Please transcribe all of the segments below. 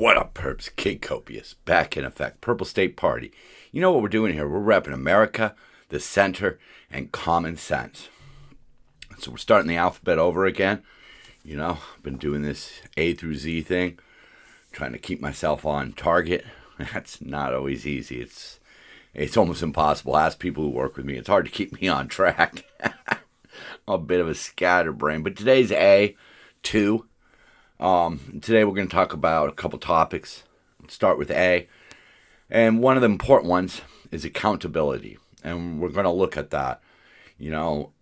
What up, perps? Kid Copious, back in effect. Purple State Party. You know what we're doing here? We're repping America, the center, and common sense. So we're starting the alphabet over again. You know, I've been doing this A through Z thing, trying to keep myself on target. That's not always easy. It's almost impossible. Ask people who work with me. It's hard to keep me on track. I'm a bit of a scatterbrain. But today's A2. Today we're going to talk about a couple topics. Let's start with A. And one of the important ones is accountability. And we're going to look at that. You know,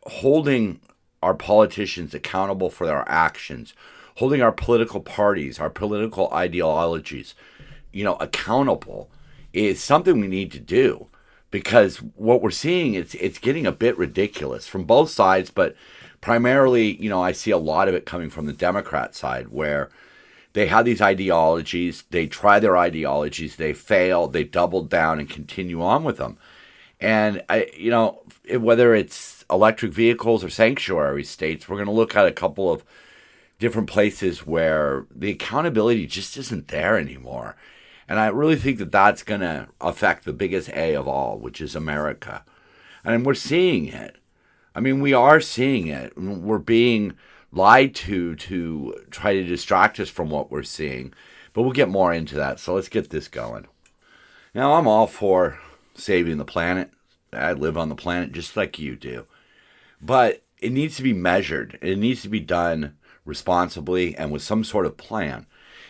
holding our politicians accountable for their actions, holding our political parties, our political ideologies, accountable is something we need to do. Because what we're seeing, it's getting a bit ridiculous from both sides, but primarily, I see a lot of it coming from the Democrat side, where they have these ideologies, they try their ideologies, they fail, they double down and continue on with them. And, whether it's electric vehicles or sanctuary states, we're going to look at a couple of different places where the accountability just isn't there anymore. And I really think that that's going to affect the biggest A of all, which is America. And we're seeing it. I mean, we are seeing it. We're being lied to try to distract us from what we're seeing. But we'll get more into that. So let's get this going. Now, I'm all for saving the planet. I live on the planet just like you do. But it needs to be measured. It needs to be done responsibly and with some sort of plan.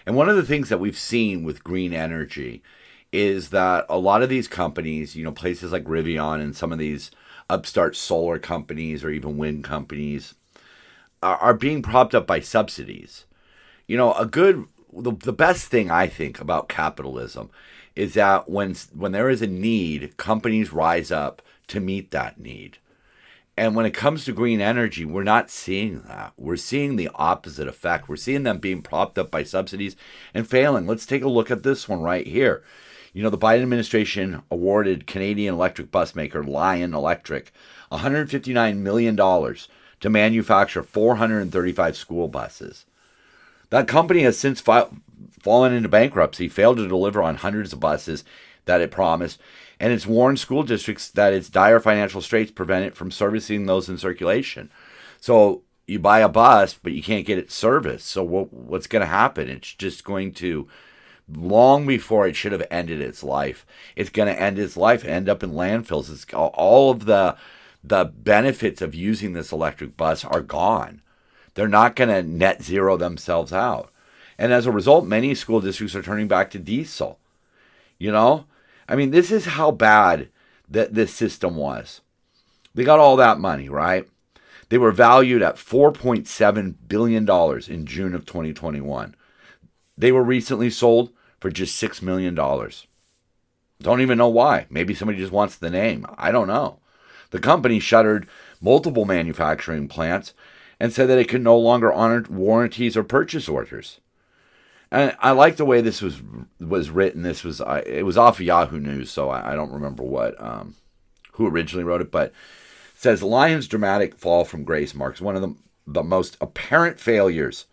And one of the things that we've seen with green energy is that a lot of these companies, places like Rivian and some of these upstart solar companies or even wind companies are being propped up by subsidies. The best thing I think about capitalism is that when there is a need, companies rise up to meet that need. And when it comes to green energy, we're not seeing that. We're seeing the opposite effect. We're seeing them being propped up by subsidies and failing. Let's take a look at this one right here. The Biden administration awarded Canadian electric bus maker Lion Electric $159 million to manufacture 435 school buses. That company has since fallen into bankruptcy, failed to deliver on hundreds of buses that it promised, and it's warned school districts that its dire financial straits prevent it from servicing those in circulation. So you buy a bus, but you can't get it serviced. So what's going to happen? It's just going to, long before it should have ended its life, it's going to end its life, end up in landfills. It's all of the benefits of using this electric bus are gone. They're not going to net zero themselves out. And as a result, many school districts are turning back to diesel. This is how bad that this system was. They got all that money, right? They were valued at $4.7 billion in June of 2021. They were recently sold for just $6 million. Don't even know why. Maybe somebody just wants the name. I don't know. The company shuttered multiple manufacturing plants and said that it could no longer honor warranties or purchase orders. And I like the way this was written. It was off of Yahoo News, so I don't remember who originally wrote it, but it says Lion's dramatic fall from grace marks one of the most apparent failures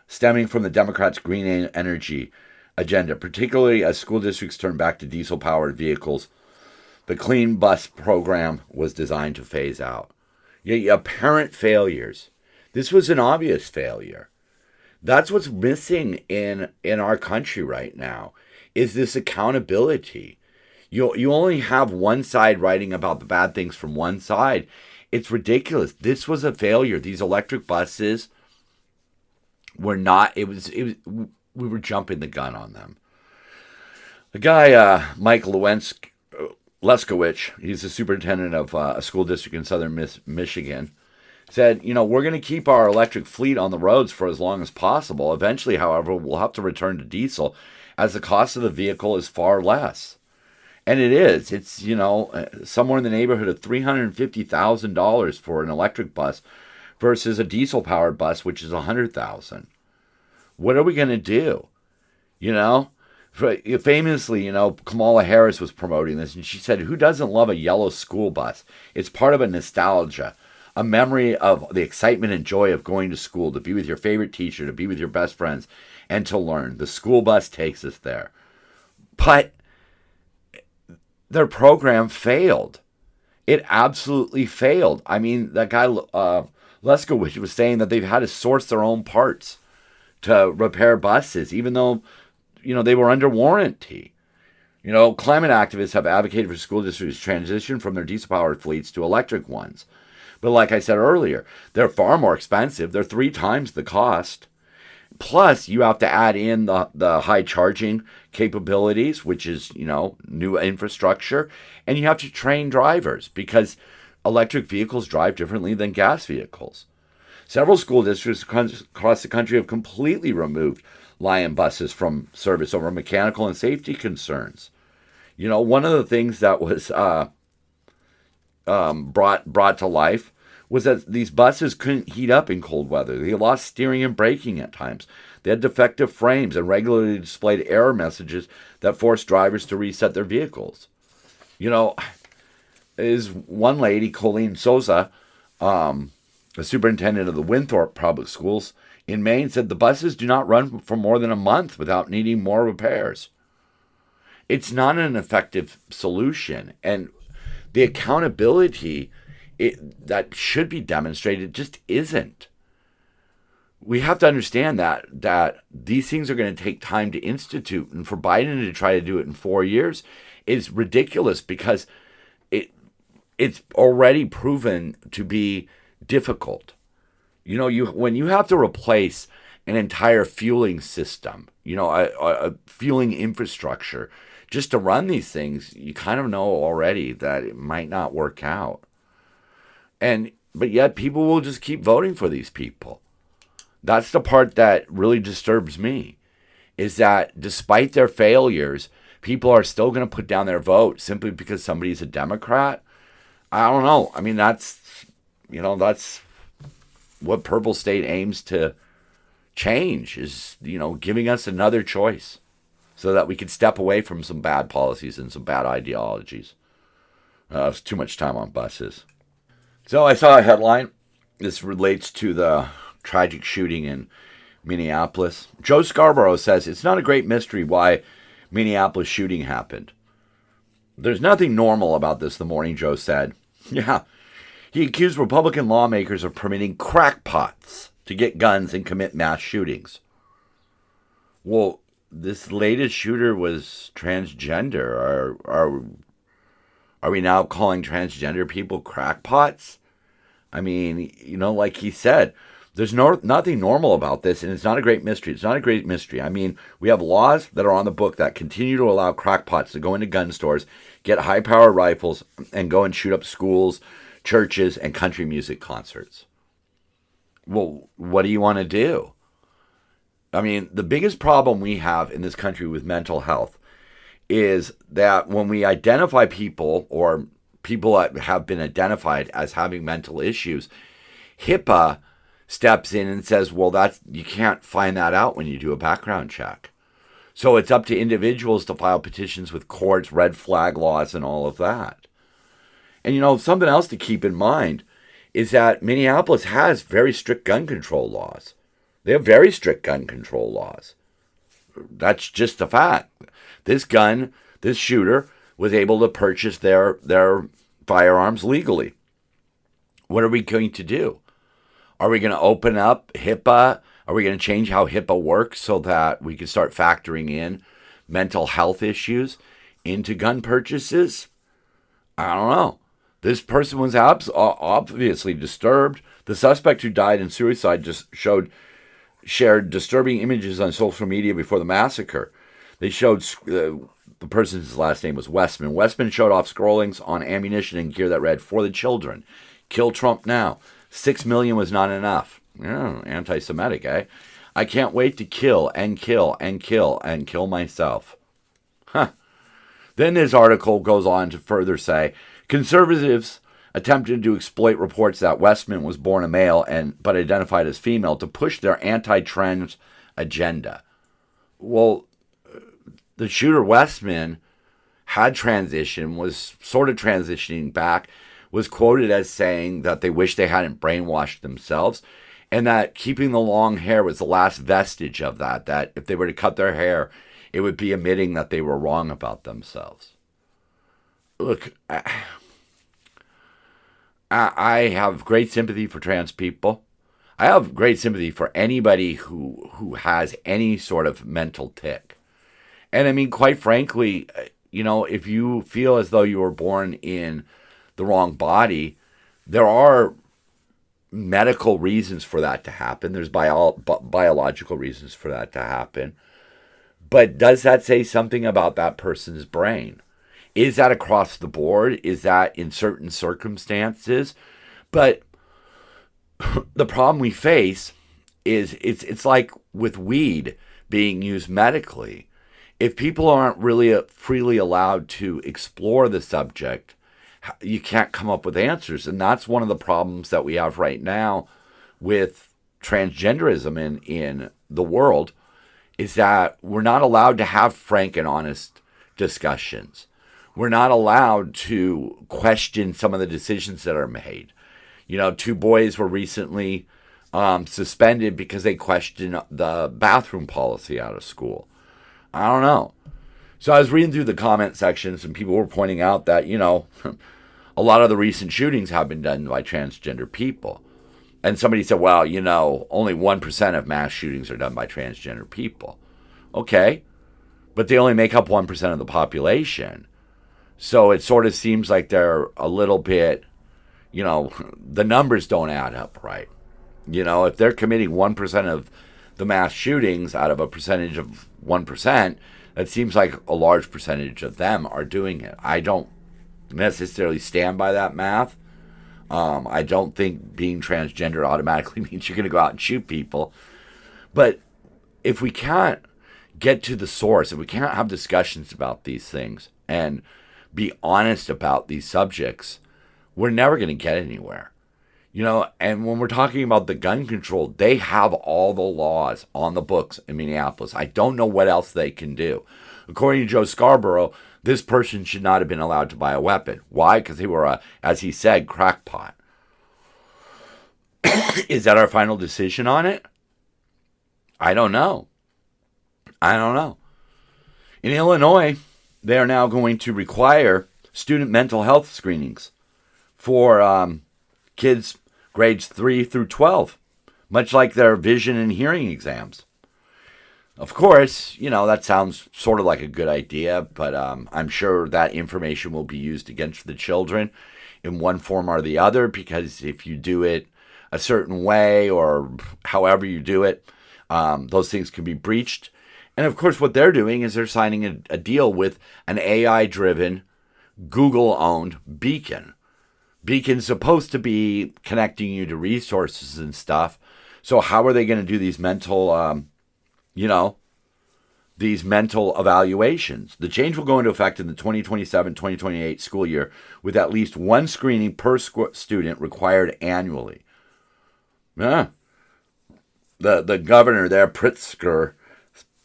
stemming from the Democrats' green energy agenda, particularly as school districts turn back to diesel-powered vehicles. The Clean Bus program was designed to phase out. Apparent failures. This was an obvious failure. That's what's missing in our country right now, is this accountability. You only have one side writing about the bad things from one side. It's ridiculous. This was a failure. These electric buses were not. We were jumping the gun on them. The guy, Mike Leskowich, he's the superintendent of a school district in southern Michigan, said, we're going to keep our electric fleet on the roads for as long as possible. Eventually, however, we'll have to return to diesel as the cost of the vehicle is far less. And it is. It's, somewhere in the neighborhood of $350,000 for an electric bus versus a diesel-powered bus, which is $100,000. What are we going to do? Famously, Kamala Harris was promoting this, and she said, who doesn't love a yellow school bus? It's part of a nostalgia, a memory of the excitement and joy of going to school, to be with your favorite teacher, to be with your best friends, and to learn. The school bus takes us there. But their program failed. It absolutely failed. I mean, that guy, Leskowitz, was saying that they've had to source their own parts to repair buses, even though, they were under warranty. Climate activists have advocated for school districts to transition from their diesel-powered fleets to electric ones. But like I said earlier, they're far more expensive. They're 3 times the cost. Plus, you have to add in the high charging capabilities, which is, new infrastructure. And you have to train drivers because electric vehicles drive differently than gas vehicles. Several school districts across the country have completely removed Lion buses from service over mechanical and safety concerns. One of the things that was brought to life was that these buses couldn't heat up in cold weather. They lost steering and braking at times. They had defective frames and regularly displayed error messages that forced drivers to reset their vehicles. Is one lady, Colleen Souza, the superintendent of the Winthrop Public Schools in Maine, said the buses do not run for more than a month without needing more repairs. It's not an effective solution. And the accountability that should be demonstrated just isn't. We have to understand that these things are going to take time to institute. And for Biden to try to do it in 4 years is ridiculous because it's already proven to be difficult. When you have to replace an entire fueling system, a fueling infrastructure, just to run these things, you kind of know already that it might not work out. But yet people will just keep voting for these people. That's the part that really disturbs me, is that despite their failures, people are still going to put down their vote simply because somebody's a Democrat. I don't know. I mean, that's what Purple State aims to change, is, giving us another choice so that we can step away from some bad policies and some bad ideologies. It's too much time on buses. So I saw a headline. This relates to the tragic shooting in Minneapolis. Joe Scarborough says it's not a great mystery why Minneapolis shooting happened. There's nothing normal about this, the Morning Joe said. Yeah. He accused Republican lawmakers of permitting crackpots to get guns and commit mass shootings. Well, this latest shooter was transgender. Are we now calling transgender people crackpots? I mean, like he said, there's nothing normal about this, and it's not a great mystery. It's not a great mystery. I mean, we have laws that are on the book that continue to allow crackpots to go into gun stores, get high-powered rifles, and go and shoot up schools, churches, and country music concerts. Well, what do you want to do? I mean, the biggest problem we have in this country with mental health is that when we identify people, or people that have been identified as having mental issues, HIPAA steps in and says, well, you can't find that out when you do a background check. So it's up to individuals to file petitions with courts, red flag laws, and all of that. And something else to keep in mind is that Minneapolis has very strict gun control laws. They have very strict gun control laws. That's just a fact. This shooter was able to purchase their firearms legally. What are we going to do? Are we going to open up HIPAA? Are we going to change how HIPAA works so that we can start factoring in mental health issues into gun purchases? I don't know. This person was obviously disturbed. The suspect who died in suicide just shared disturbing images on social media before the massacre. They showed the person's last name was Westman. Westman showed off scrollings on ammunition and gear that read, "For the children. Kill Trump now. 6 million was not enough." Anti-Semitic, eh? "I can't wait to kill and kill and kill and kill myself." Huh. Then this article goes on to further say, conservatives attempted to exploit reports that Westman was born a male but identified as female to push their anti-trans agenda. Well, the shooter Westman had transitioned, was sort of transitioning back, was quoted as saying that they wish they hadn't brainwashed themselves, and that keeping the long hair was the last vestige of that, that if they were to cut their hair, it would be admitting that they were wrong about themselves. Look, I have great sympathy for trans people. I have great sympathy for anybody who has any sort of mental tick. And I mean, quite frankly, if you feel as though you were born in the wrong body, there are medical reasons for that to happen. There's biological reasons for that to happen. But does that say something about that person's brain? Is that across the board? Is that in certain circumstances? But the problem we face is it's like with weed being used medically. If people aren't really freely allowed to explore the subject, you can't come up with answers. And that's one of the problems that we have right now with transgenderism in the world, is that we're not allowed to have frank and honest discussions. We're not allowed to question some of the decisions that are made. 2 boys were recently suspended because they questioned the bathroom policy out of school. I don't know. So I was reading through the comment sections, and people were pointing out that, a lot of the recent shootings have been done by transgender people. And somebody said, well, only 1% of mass shootings are done by transgender people. Okay, but they only make up 1% of the population. So it sort of seems like they're a little bit, the numbers don't add up right. If they're committing 1% of the mass shootings out of a percentage of 1%, it seems like a large percentage of them are doing it. I don't necessarily stand by that math. I don't think being transgender automatically means you're going to go out and shoot people. But if we can't get to the source, if we can't have discussions about these things and be honest about these subjects, we're never going to get anywhere. And when we're talking about the gun control, they have all the laws on the books in Minneapolis. I don't know what else they can do. According to Joe Scarborough, this person should not have been allowed to buy a weapon. Why? Because they were as he said, crackpot. Is that our final decision on it? I don't know. In Illinois, they are now going to require student mental health screenings for kids grades 3 through 12, much like their vision and hearing exams. Of course, that sounds sort of like a good idea, but I'm sure that information will be used against the children in one form or the other, because if you do it a certain way or however you do it, those things can be breached. And of course, what they're doing is they're signing a deal with an AI-driven, Google-owned Beacon. Beacon's supposed to be connecting you to resources and stuff. So how are they going to do these mental, these mental evaluations? The change will go into effect in the 2027-2028 school year, with at least one screening per student required annually. The governor there, Pritzker,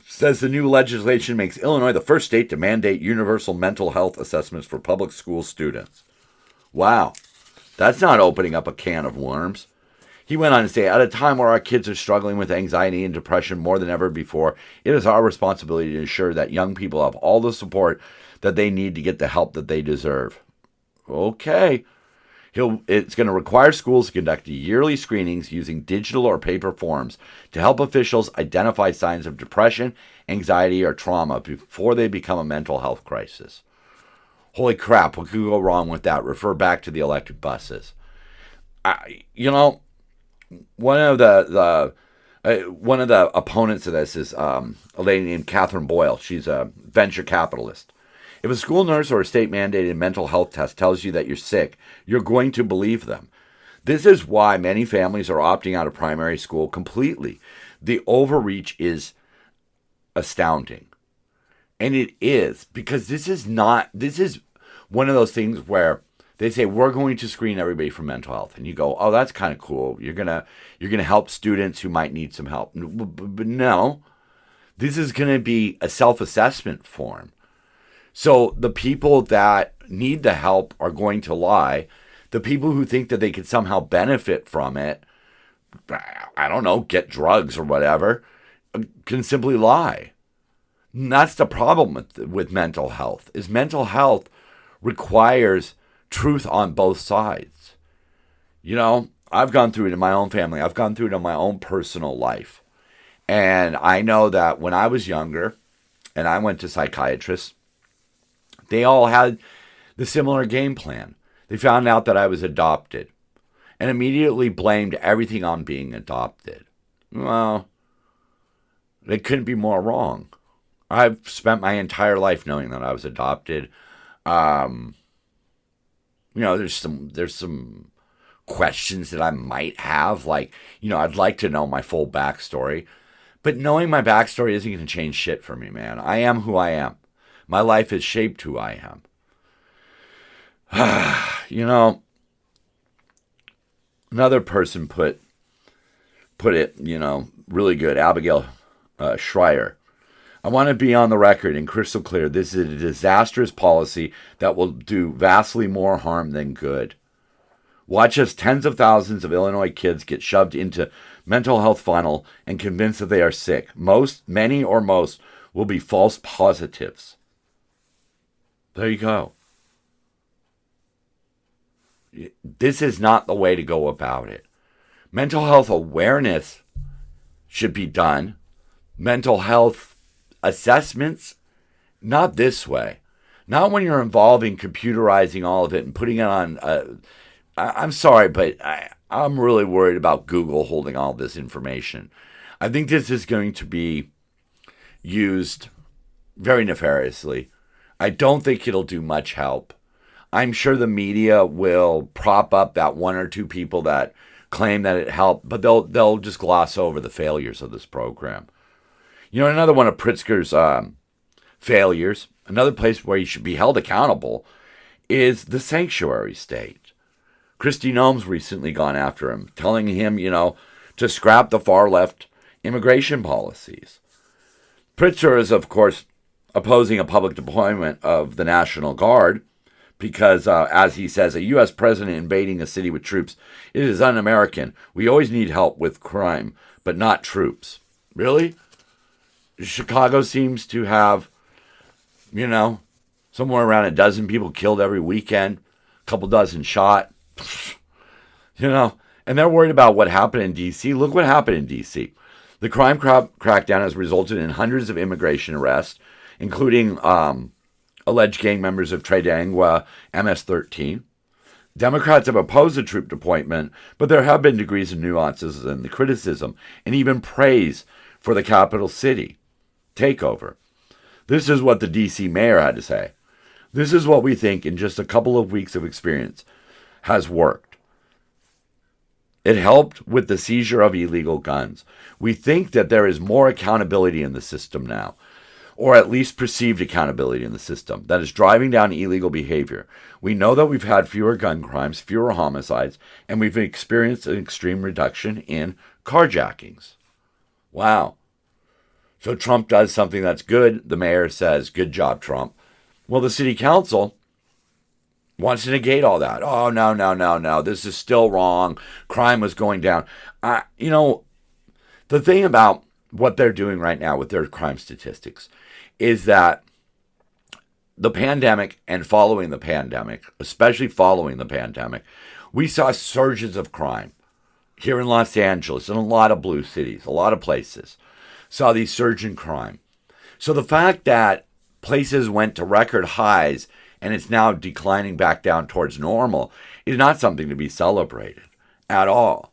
says the new legislation makes Illinois the first state to mandate universal mental health assessments for public school students. Wow, that's not opening up a can of worms. He went on to say, at a time where our kids are struggling with anxiety and depression more than ever before, it is our responsibility to ensure that young people have all the support that they need to get the help that they deserve. Okay. It's going to require schools to conduct yearly screenings using digital or paper forms to help officials identify signs of depression, anxiety, or trauma before they become a mental health crisis. Holy crap, what could go wrong with that? Refer back to the electric buses. One of the opponents of this is a lady named Catherine Boyle. She's a venture capitalist. If a school nurse or a state-mandated mental health test tells you that you're sick, you're going to believe them. This is why many families are opting out of primary school completely. The overreach is astounding. And it is, because this is one of those things where they say, we're going to screen everybody for mental health. And you go, oh, that's kind of cool. You're gonna help students who might need some help. But no, this is going to be a self-assessment form. So the people that need the help are going to lie. The people who think that they could somehow benefit from it, I don't know, get drugs or whatever, can simply lie. And that's the problem with mental health, is mental health requires truth on both sides. You know, I've gone through it in my own family. I've gone through it in my own personal life. And I know that when I was younger and I went to psychiatrists, they all had the similar game plan. They found out that I was adopted and immediately blamed everything on being adopted. Well, they couldn't be more wrong. I've spent my entire life knowing that I was adopted. You know, there's some questions that I might have, like, you know, I'd like to know my full backstory. But knowing my backstory isn't going to change shit for me, man. I am who I am. My life has shaped who I am. You know, another person put it, you know, really good. Abigail Schreier. I want to be on the record and crystal clear. This is a disastrous policy that will do vastly more harm than good. Watch as tens of thousands of Illinois kids get shoved into mental health funnel and convinced that they are sick. Many or most will be false positives. There you go. This is not the way to go about it. Mental health awareness should be done. Mental health assessments, not this way. Not when you're involving computerizing all of it and putting it on. I'm sorry, but I'm really worried about Google holding all this information. I think this is going to be used very nefariously. I don't think it'll do much help. I'm sure the media will prop up that one or two people that claim that it helped, but they'll just gloss over the failures of this program. You know, another one of Pritzker's failures, another place where he should be held accountable, is the sanctuary state. Kristi Noem's recently gone after him, telling him, you know, to scrap the far-left immigration policies. Pritzker is, of course, opposing a public deployment of the National Guard because, as he says, a U.S. president invading a city with troops, it is un-American. We always need help with crime, but not troops. Really? Chicago seems to have, you know, somewhere around a dozen people killed every weekend, a couple dozen shot. You know, and they're worried about what happened in D.C. Look what happened in D.C. The crime crackdown has resulted in hundreds of immigration arrests, including alleged gang members of Tridangua MS-13. Democrats have opposed the troop deployment, but there have been degrees of nuances in the criticism and even praise for the capital city takeover. This is what the D.C. mayor had to say. This is what we think in just a couple of weeks of experience has worked. It helped with the seizure of illegal guns. We think that there is more accountability in the system now, or at least perceived accountability in the system, that is driving down illegal behavior. We know that we've had fewer gun crimes, fewer homicides, and we've experienced an extreme reduction in carjackings. Wow. So Trump does something that's good. The mayor says, good job, Trump. Well, the city council wants to negate all that. Oh, no. This is still wrong. Crime was going down. You know, the thing about what they're doing right now with their crime statistics is that the pandemic and following the pandemic, especially following the pandemic, we saw surges of crime here in Los Angeles and a lot of blue cities, a lot of places saw these surge in crime. So the fact that places went to record highs and it's now declining back down towards normal is not something to be celebrated at all.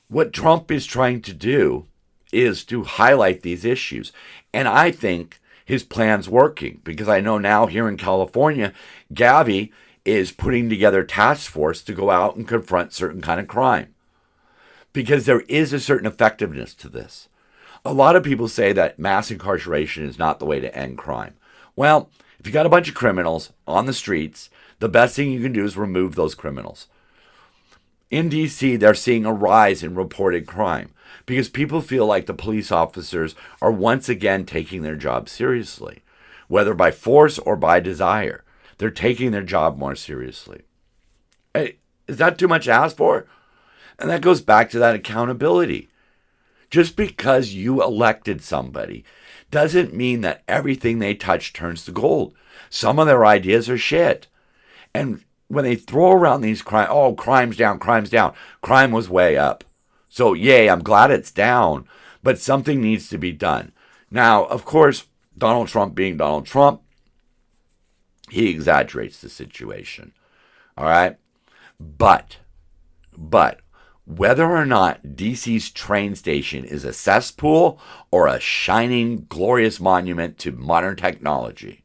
What Trump is trying to do is to highlight these issues. And I think his plan's working because I know now here in California, Gavi is putting together a task force to go out and confront certain kind of crime because there is a certain effectiveness to this. A lot of people say that mass incarceration is not the way to end crime. Well, if you got a bunch of criminals on the streets, the best thing you can do is remove those criminals. In D.C., they're seeing a rise in reported crime because people feel like the police officers are once again taking their job seriously, whether by force or by desire. They're taking their job more seriously. Hey, is that too much to ask for? And that goes back to that accountability. Just because you elected somebody doesn't mean that everything they touch turns to gold. Some of their ideas are shit. And when they throw around these crime's down, crime was way up. So, yay, I'm glad it's down, but something needs to be done. Now, of course, Donald Trump being Donald Trump, he exaggerates the situation. All right? But, whether or not DC's train station is a cesspool or a shining, glorious monument to modern technology,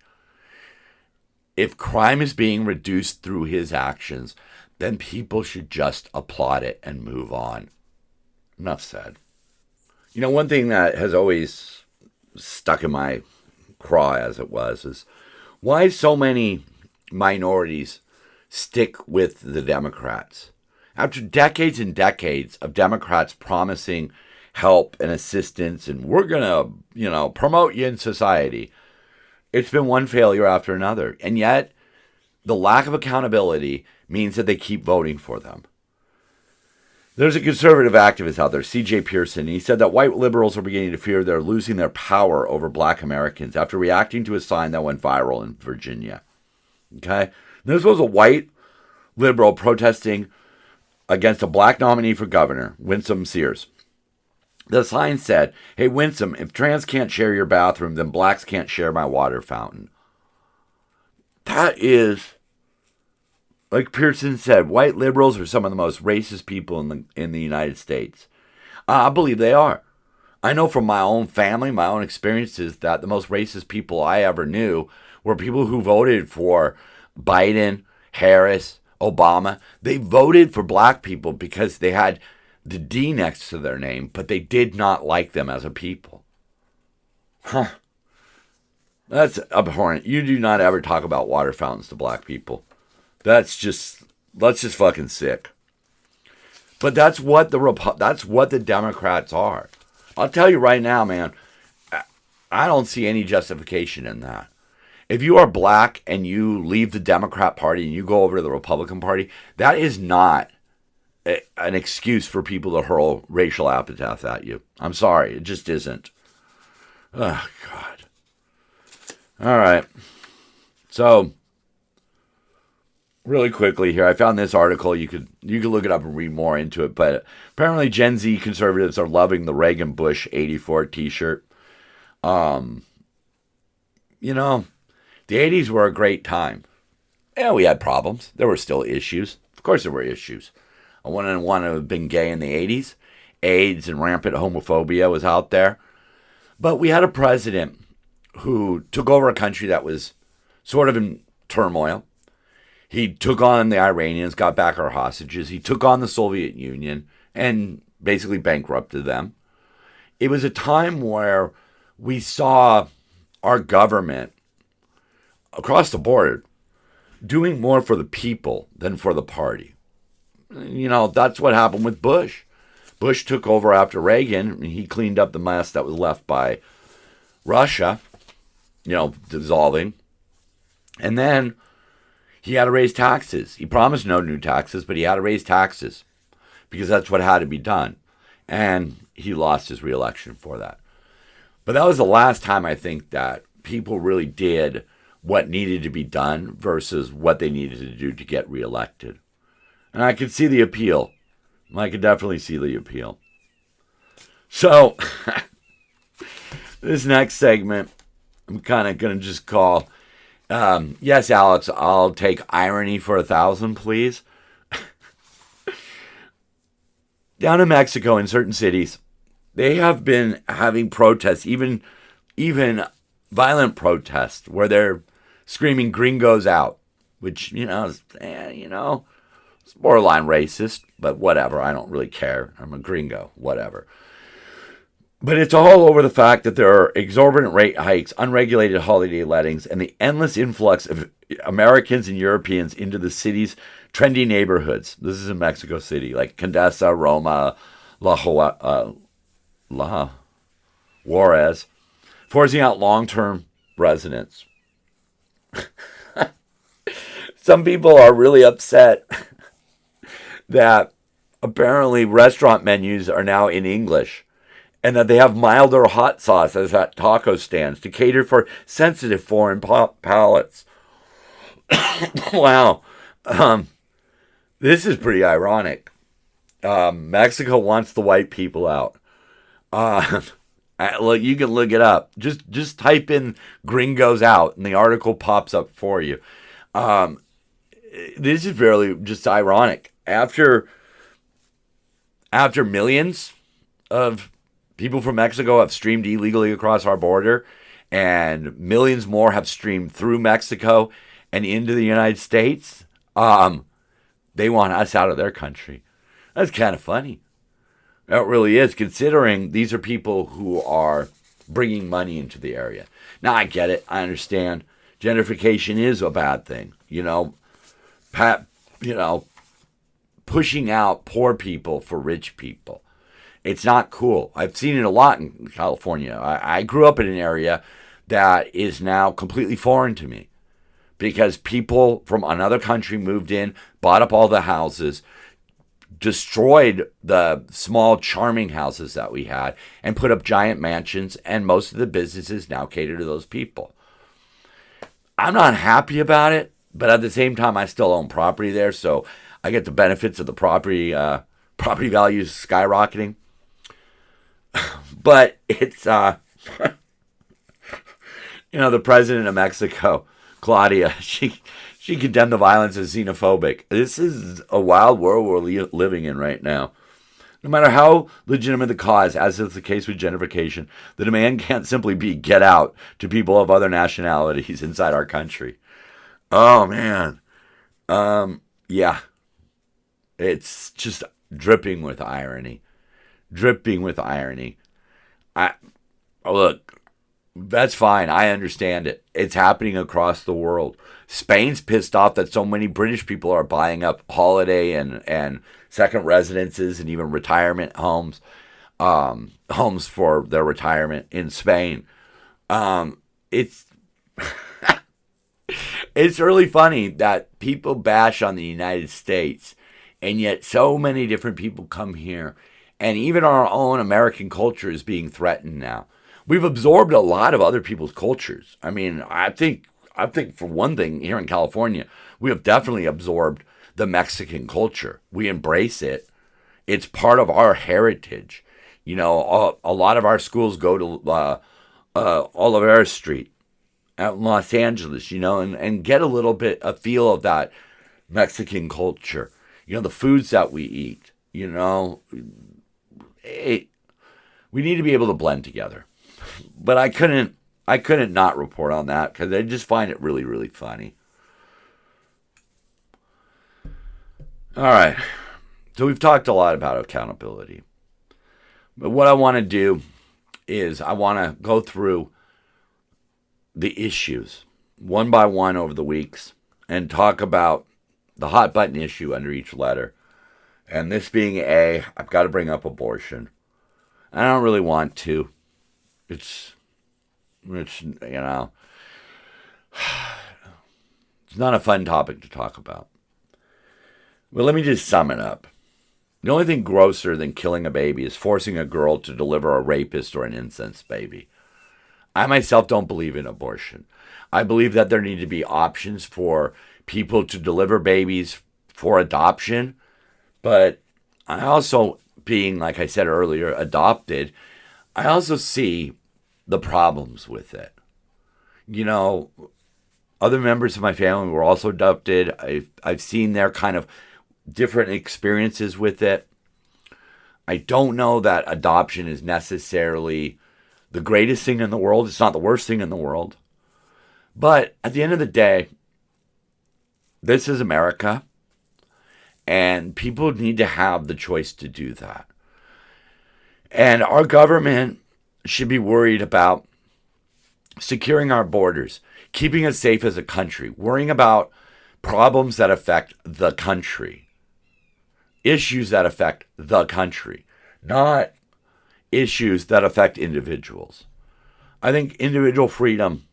if crime is being reduced through his actions, then people should just applaud it and move on. Enough said. You know, one thing that has always stuck in my craw, as it was, is why so many minorities stick with the Democrats. After decades and decades of Democrats promising help and assistance and we're going to, promote you in society, it's been one failure after another. And yet, the lack of accountability means that they keep voting for them. There's a conservative activist out there, C.J. Pearson. He said that white liberals are beginning to fear they're losing their power over black Americans after reacting to a sign that went viral in Virginia. Okay? This was a white liberal protesting against a black nominee for governor, Winsome Sears. The sign said, "Hey, Winsome, if trans can't share your bathroom, then blacks can't share my water fountain." That is, like Pearson said, white liberals are some of the most racist people in the United States. I believe they are. I know from my own family, my own experiences, that the most racist people I ever knew were people who voted for Biden, Harris, Obama. They voted for black people because they had the D next to their name, but they did not like them as a people. That's abhorrent. You do not ever talk about water fountains to black people. That's just fucking sick. But that's what the Democrats are. I'll tell you right now, man, I don't see any justification in that. If you are black and you leave the Democrat Party and you go over to the Republican Party, that is not an excuse for people to hurl racial epithets at you. I'm sorry, it just isn't. Oh, God. All right. So, really quickly here, I found this article. You could look it up and read more into it. But apparently, Gen Z conservatives are loving the Reagan Bush '84 T-shirt. The '80s were a great time. Yeah, we had problems. There were still issues. Of course, there were issues. I wouldn't want to have been gay in the '80s. AIDS and rampant homophobia was out there. But we had a president who took over a country that was sort of in turmoil. He took on the Iranians, got back our hostages. He took on the Soviet Union and basically bankrupted them. It was a time where we saw our government across the board doing more for the people than for the party. That's what happened with Bush. Bush took over after Reagan, and he cleaned up the mess that was left by Russia, dissolving. And then he had to raise taxes. He promised no new taxes, but he had to raise taxes because that's what had to be done. And he lost his reelection for that. But that was the last time I think that people really did what needed to be done versus what they needed to do to get reelected. And I could see the appeal. I could definitely see the appeal. So, this next segment, I'm kind of going to just call, yes, Alex, I'll take irony for 1,000, please. Down in Mexico, in certain cities, they have been having protests, even violent protests, where they're screaming "Gringos out," which is, it's borderline racist, but whatever. I don't really care. I'm a gringo, whatever. But it's all over the fact that there are exorbitant rate hikes, unregulated holiday lettings, and the endless influx of Americans and Europeans into the city's trendy neighborhoods. This is in Mexico City, like Condesa, Roma, La Juarez, forcing out long-term residents. Some people are really upset that apparently restaurant menus are now in English, and that they have milder hot sauces at taco stands to cater for sensitive foreign palates. Wow. This is pretty ironic. Mexico wants the white people out. Look, you can look it up. Just type in "gringos out" and the article pops up for you. This is really just ironic. After millions of people from Mexico have streamed illegally across our border, and millions more have streamed through Mexico and into the United States, they want us out of their country. That's kind of funny. It really is, considering these are people who are bringing money into the area. Now, I get it. I understand. Gentrification is a bad thing. Pushing out poor people for rich people. It's not cool. I've seen it a lot in California. I grew up in an area that is now completely foreign to me because people from another country moved in, bought up all the houses, destroyed the small, charming houses that we had, and put up giant mansions, and most of the businesses now cater to those people. I'm not happy about it, but at the same time, I still own property there, so I get the benefits of the property values skyrocketing. But it's, the president of Mexico, Claudia, she condemned the violence as xenophobic. This is a wild world we're living in right now. No matter how legitimate the cause, as is the case with gentrification, the demand can't simply be get out to people of other nationalities inside our country. Oh, man. Yeah. It's just dripping with irony. Dripping with irony. Look, that's fine. I understand it. It's happening across the world. Spain's pissed off that so many British people are buying up holiday and second residences and even retirement homes, homes for their retirement in Spain. It's it's really funny that people bash on the United States, and yet so many different people come here, and even our own American culture is being threatened now. We've absorbed a lot of other people's cultures. I mean, I think for one thing, here in California, we have definitely absorbed the Mexican culture. We embrace it. It's part of our heritage. A lot of our schools go to Olivera Street out in Los Angeles, and get a little bit a feel of that Mexican culture. The foods that we eat, we need to be able to blend together. But I couldn't not report on that because I just find it really, really funny. All right. So we've talked a lot about accountability. But what I want to do is I want to go through the issues one by one over the weeks and talk about the hot button issue under each letter. And this being A, I've got to bring up abortion. I don't really want to. It's it's not a fun topic to talk about. But let me just sum it up. The only thing grosser than killing a baby is forcing a girl to deliver a rapist or an incest baby. I myself don't believe in abortion. I believe that there need to be options for people to deliver babies for adoption. But I also, being, like I said earlier, adopted, I also see the problems with it. Other members of my family were also adopted. I've seen their kind of different experiences with it. I don't know that adoption is necessarily the greatest thing in the world. It's not the worst thing in the world. But at the end of the day, this is America, and people need to have the choice to do that. And our government should be worried about securing our borders, keeping us safe as a country, worrying about problems that affect the country, issues that affect the country, not issues that affect individuals. I think individual freedom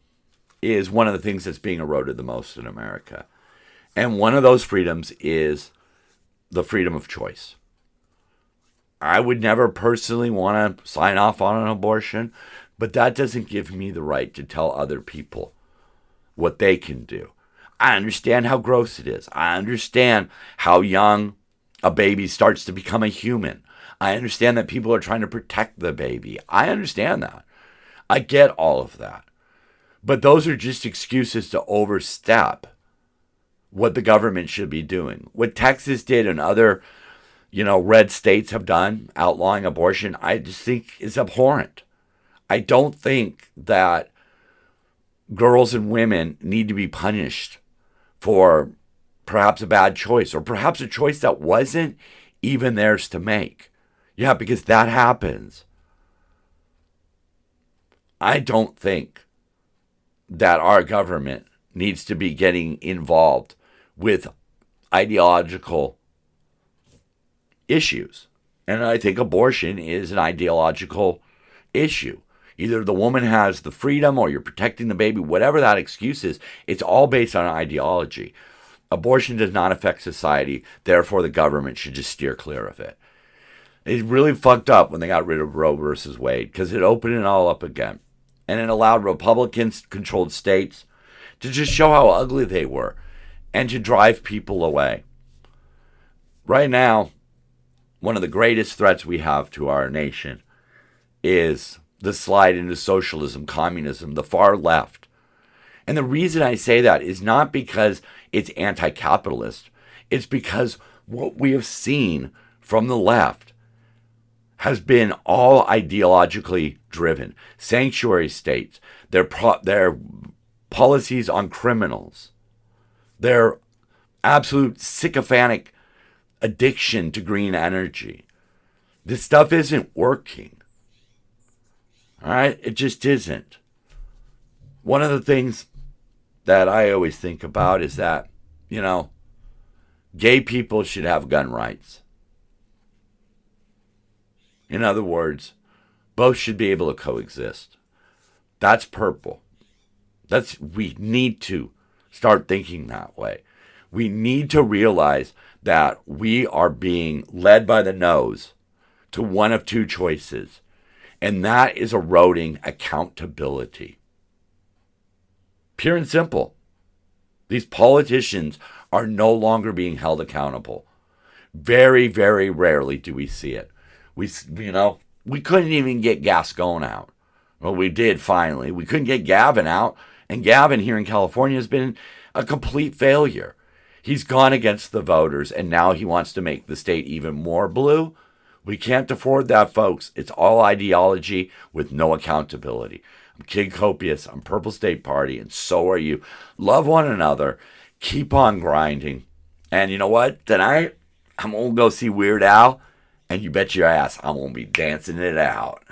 is one of the things that's being eroded the most in America. And one of those freedoms is the freedom of choice. I would never personally want to sign off on an abortion, but that doesn't give me the right to tell other people what they can do. I understand how gross it is. I understand how young a baby starts to become a human. I understand that people are trying to protect the baby. I understand that. I get all of that. But those are just excuses to overstep what the government should be doing. What Texas did and other, red states have done, outlawing abortion, I just think is abhorrent. I don't think that girls and women need to be punished for perhaps a bad choice, or perhaps a choice that wasn't even theirs to make. Yeah, because that happens. I don't think that our government needs to be getting involved with ideological issues. And I think abortion is an ideological issue. Either the woman has the freedom or you're protecting the baby, whatever that excuse is, it's all based on ideology. Abortion does not affect society, therefore the government should just steer clear of it. It really fucked up when they got rid of Roe versus Wade, because it opened it all up again. And it allowed Republican-controlled states to just show how ugly they were and to drive people away. Right now, one of the greatest threats we have to our nation is the slide into socialism, communism, the far left. And the reason I say that is not because it's anti-capitalist. It's because what we have seen from the left has been all ideologically driven. Sanctuary states, their policies on criminals, their absolute sycophantic addiction to green energy. This stuff isn't working. All right? It just isn't. One of the things that I always think about is that, gay people should have gun rights. In other words, both should be able to coexist. That's purple. We need to start thinking that way. We need to realize that we are being led by the nose to one of two choices, and that is eroding accountability. Pure and simple. These politicians are no longer being held accountable. Very, very rarely do we see it. We couldn't even get Gascon out. Well, we did finally. We couldn't get Gavin out. And Gavin here in California has been a complete failure. He's gone against the voters, and now he wants to make the state even more blue. We can't afford that, folks. It's all ideology with no accountability. I'm Kid Copious. I'm Purple State Party, and so are you. Love one another. Keep on grinding. And you know what? Tonight, I'm going to go see Weird Al. And you bet your ass I'm going to be dancing it out.